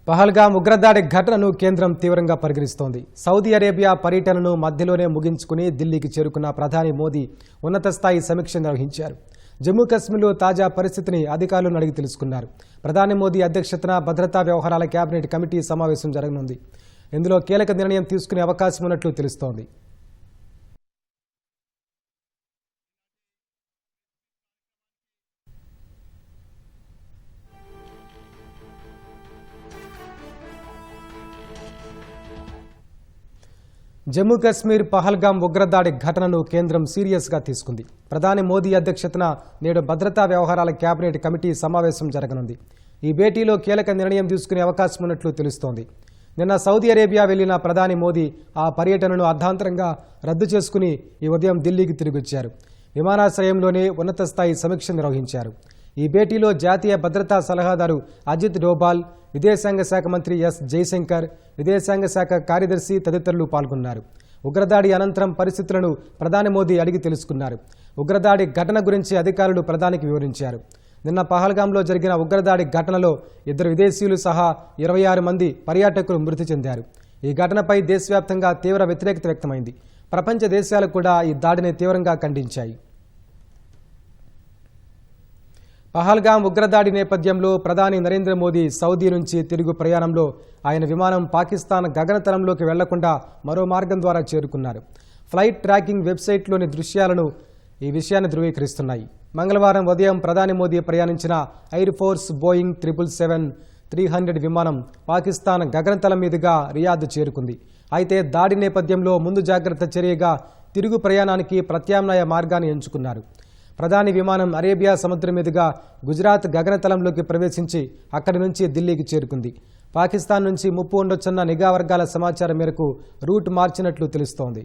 పహల్గాం ఉగ్రదాడి ఘటనను కేంద్రం తీవ్రంగా పరిగణిస్తోంది. సౌదీ అరేబియా పర్యటనను మధ్యలోనే ముగించుకుని ఢిల్లీకి చేరుకున్న ప్రధాని మోదీ ఉన్నత స్థాయి సమీక్ష నిర్వహించారు. జమ్మూ కశ్మీర్లో తాజా పరిస్థితిని అధికారులను అడిగి తెలుసుకున్నారు. ప్రధాని మోదీ అధ్యక్షతన భద్రతా వ్యవహారాల కేబినెట్ కమిటీ సమావేశం జరగనుంది. ఇందులో కీలక నిర్ణయం తీసుకునే అవకాశం ఉన్నట్లు తెలుస్తోంది. జమ్మూ కశ్మీర్ పహల్గాం ఉగ్రదాడి ఘటనను కేంద్రం సీరియస్గా తీసుకుంది. ప్రధాని మోదీ అధ్యక్షతన నేడు భద్రతా వ్యవహారాల కేబినెట్ కమిటీ సమావేశం జరగనుంది. ఈ భేటీలో కీలక నిర్ణయం తీసుకునే అవకాశం ఉన్నట్లు తెలుస్తోంది. నిన్న సౌదీ అరేబియా వెళ్లిన ప్రధాని మోదీ ఆ పర్యటనను అర్ధాంతరంగా రద్దు చేసుకుని ఈ ఉదయం ఢిల్లీకి తిరిగొచ్చారు. విమానాశ్రయంలోనే ఉన్నత స్థాయి సమీక్ష నిర్వహించారు. ఈ భేటీలో జాతీయ భద్రతా సలహాదారు అజిత్ డోభాల్, విదేశాంగ శాఖ మంత్రి ఎస్ జైశంకర్, విదేశాంగ శాఖ కార్యదర్శి తదితరులు పాల్గొన్నారు. ఉగ్రదాడి అనంతరం పరిస్థితులను ప్రధాని మోదీ అడిగి తెలుసుకున్నారు. ఉగ్రదాడి ఘటన గురించి అధికారులు ప్రధానికి వివరించారు. నిన్న పహల్గాంలో జరిగిన ఉగ్రదాడి ఘటనలో 2 విదేశీయులు సహా 26 మంది పర్యాటకులు మృతి చెందారు. ఈ ఘటనపై దేశవ్యాప్తంగా తీవ్ర వ్యతిరేకత వ్యక్తమైంది. ప్రపంచ దేశాలు కూడా ఈ దాడిని తీవ్రంగా ఖండించాయి. పహల్గాం ఉగ్రదాడి నేపథ్యంలో ప్రధాని నరేంద్ర మోదీ సౌదీ నుంచి తిరుగు ప్రయాణంలో ఆయన విమానం పాకిస్తాన్ గగనతలంలోకి వెళ్లకుండా మరో మార్గం ద్వారా చేరుకున్నారు. ఫ్లైట్ ట్రాకింగ్ వెబ్సైట్లోని దృశ్యాలను ఈ విషయాన్ని ధృవీకరిస్తున్నాయి. మంగళవారం ఉదయం ప్రధాని మోదీ ప్రయాణించిన ఎయిర్ ఫోర్స్ బోయింగ్ 777-300 విమానం పాకిస్తాన్ గగనతలం మీదుగా రియాద్ చేరుకుంది. అయితే దాడి నేపథ్యంలో ముందు జాగ్రత్త చర్యగా తిరుగు ప్రయాణానికి ప్రత్యామ్నాయ మార్గాన్ని ఎంచుకున్నారు. ప్రధాని విమానం అరేబియా సముద్రం మీదుగా గుజరాత్ గగనతలంలోకి ప్రవేశించి అక్కడి నుంచి ఢిల్లీకి చేరుకుంది. పాకిస్తాన్ నుంచి ముప్పు ఉండొచ్చన్న నిఘా వర్గాల సమాచారం మేరకు రూట్ మార్చినట్లు తెలుస్తోంది.